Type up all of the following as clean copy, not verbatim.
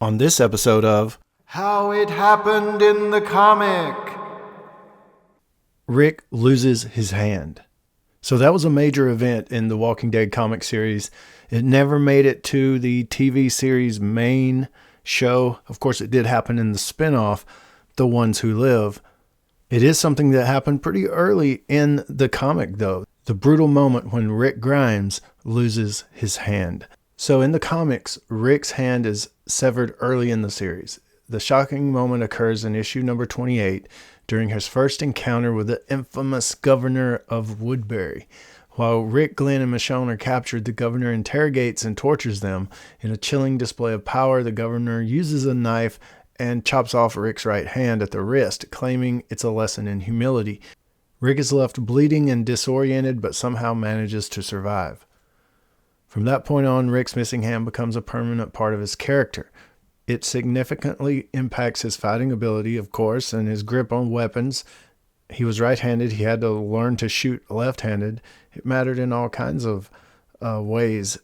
On this episode of How It Happened in the Comic. Rick loses his hand. So that was a major event in the Walking Dead comic series. It never made it to the TV series main show. Of course, it did happen in the spinoff, The Ones Who Live. It is something that happened pretty early in the comic, though. The brutal moment when Rick Grimes loses his hand. So in the comics, Rick's hand is severed early in the series. The shocking moment occurs in issue number 28 during his first encounter with the infamous governor of Woodbury. While Rick, Glenn, and Michonne are captured, the governor interrogates and tortures them. In a chilling display of power, the governor uses a knife and chops off Rick's right hand at the wrist, claiming it's a lesson in humility. Rick is left bleeding and disoriented, but somehow manages to survive. From that point on, Rick's missing hand becomes a permanent part of his character. It significantly impacts his fighting ability, of course, and his grip on weapons. He was right-handed. He had to learn to shoot left-handed. It mattered in all kinds of ways,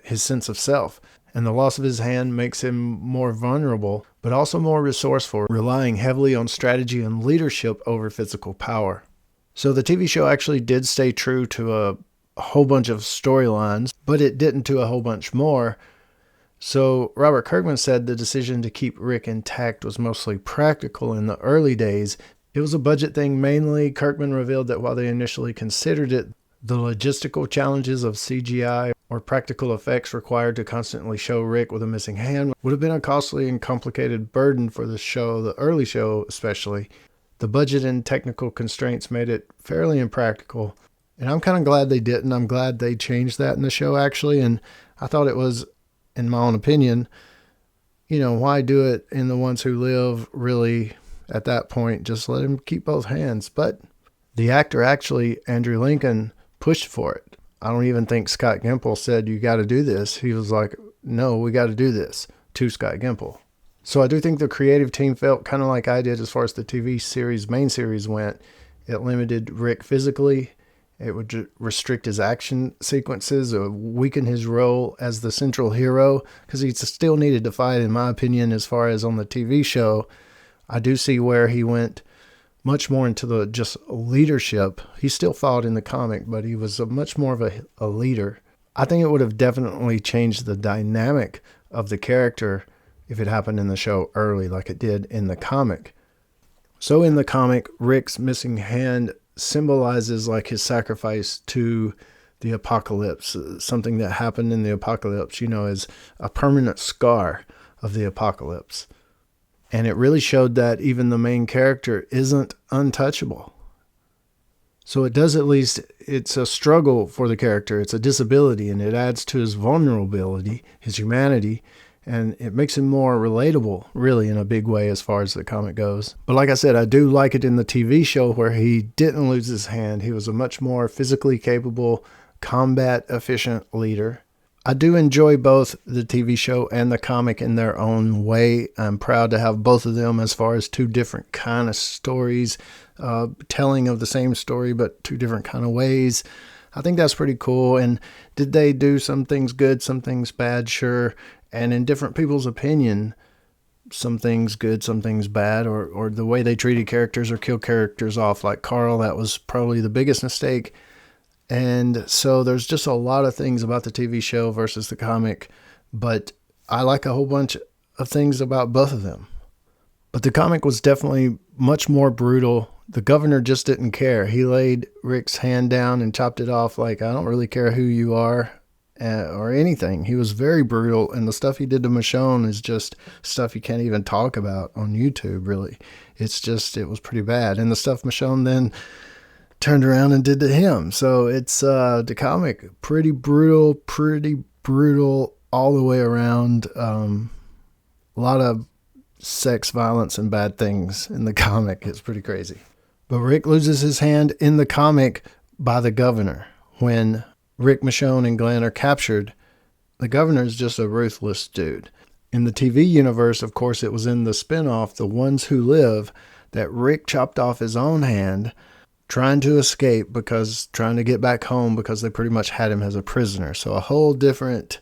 his sense of self. And the loss of his hand makes him more vulnerable, but also more resourceful, relying heavily on strategy and leadership over physical power. So the TV show actually did stay true to a whole bunch of storylines, but it didn't to a whole bunch more. So Robert Kirkman said the decision to keep Rick intact was mostly practical in the early days. It was a budget thing mainly. Kirkman revealed that while they initially considered it, the logistical challenges of CGI or practical effects required to constantly show Rick with a missing hand would have been a costly and complicated burden for the show, the early show especially. The budget and technical constraints made it fairly impractical. And I'm kind of glad they didn't. I'm glad they changed that in the show, actually. And I thought it was, in my own opinion, why do it in The Ones Who Live, really, at that point? Just let him keep both hands. But the actor, actually, Andrew Lincoln, pushed for it. I don't even think Scott Gimple said, you got to do this. He was like, no, we got to do this, to Scott Gimple. So I do think the creative team felt kind of like I did as far as the TV series, main series went. It limited Rick physically. It would restrict his action sequences, or weaken his role as the central hero, because he still needed to fight, in my opinion, as far as on the TV show. I do see where he went much more into the just leadership. He still fought in the comic, but he was much more of a leader. I think it would have definitely changed the dynamic of the character if it happened in the show early, like it did in the comic. So in the comic, Rick's missing hand symbolizes like his sacrifice to the apocalypse, something that happened in the apocalypse, is a permanent scar of the apocalypse. And it really showed that even the main character isn't untouchable. So it does, at least, it's a struggle for the character. It's a disability, and it adds to his vulnerability, his humanity, and it makes him more relatable, really, in a big way as far as the comic goes. But like I said, I do like it in the TV show where he didn't lose his hand. He was a much more physically capable, combat-efficient leader. I do enjoy both the TV show and the comic in their own way. I'm proud to have both of them as far as two different kind of stories, telling of the same story, but two different kind of ways. I think that's pretty cool. And did they do some things good, some things bad? Sure. And in different people's opinion, some things good, some things bad, or the way they treated characters or killed characters off, like Carl, that was probably the biggest mistake. And so there's just a lot of things about the TV show versus the comic, but I like a whole bunch of things about both of them. But the comic was definitely much more brutal. The governor just didn't care. He laid Rick's hand down and chopped it off like, I don't really care who you are. Or anything. He was very brutal, and the stuff he did to Michonne is just stuff you can't even talk about on YouTube, really. It was pretty bad. And the stuff Michonne then turned around and did to him. So it's the comic, pretty brutal all the way around. A lot of sex, violence, and bad things in the comic. It's pretty crazy. But Rick loses his hand in the comic by the governor. When Rick, Michonne, and Glenn are captured, the governor is just a ruthless dude. In the TV universe, of course, it was in the spinoff, The Ones Who Live, that Rick chopped off his own hand trying to escape, trying to get back home because they pretty much had him as a prisoner. So a whole different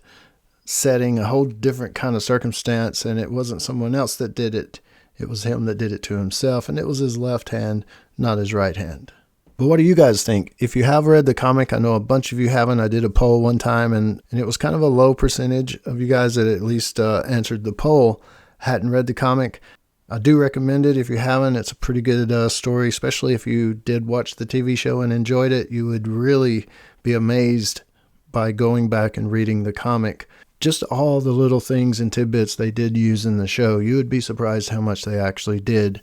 setting, a whole different kind of circumstance, and it wasn't someone else that did it. It was him that did it to himself, and it was his left hand, not his right hand. But what do you guys think? If you have read the comic, I know a bunch of you haven't. I did a poll one time, and it was kind of a low percentage of you guys that at least answered the poll hadn't read the comic. I do recommend it if you haven't. It's a pretty good story, especially if you did watch the TV show and enjoyed it. You would really be amazed by going back and reading the comic. Just all the little things and tidbits they did use in the show. You would be surprised how much they actually did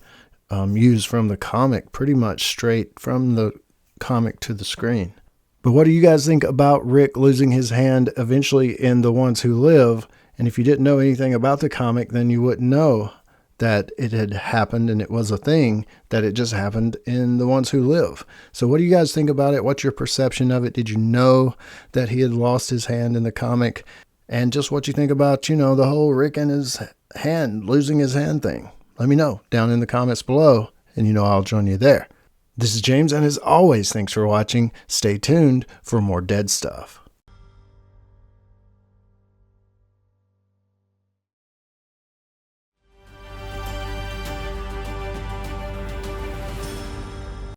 use from the comic, pretty much straight from the comic to the screen. But what do you guys think about Rick losing his hand eventually in The Ones Who Live? And if you didn't know anything about the comic, then you wouldn't know that it had happened and it was a thing, that it just happened in The Ones Who Live. So what do you guys think about it? What's your perception of it? Did you know that he had lost his hand in the comic? And just what you think about, the whole Rick and his hand, losing his hand thing. Let me know down in the comments below, and I'll join you there. This is James, and as always, thanks for watching. Stay tuned for more dead stuff.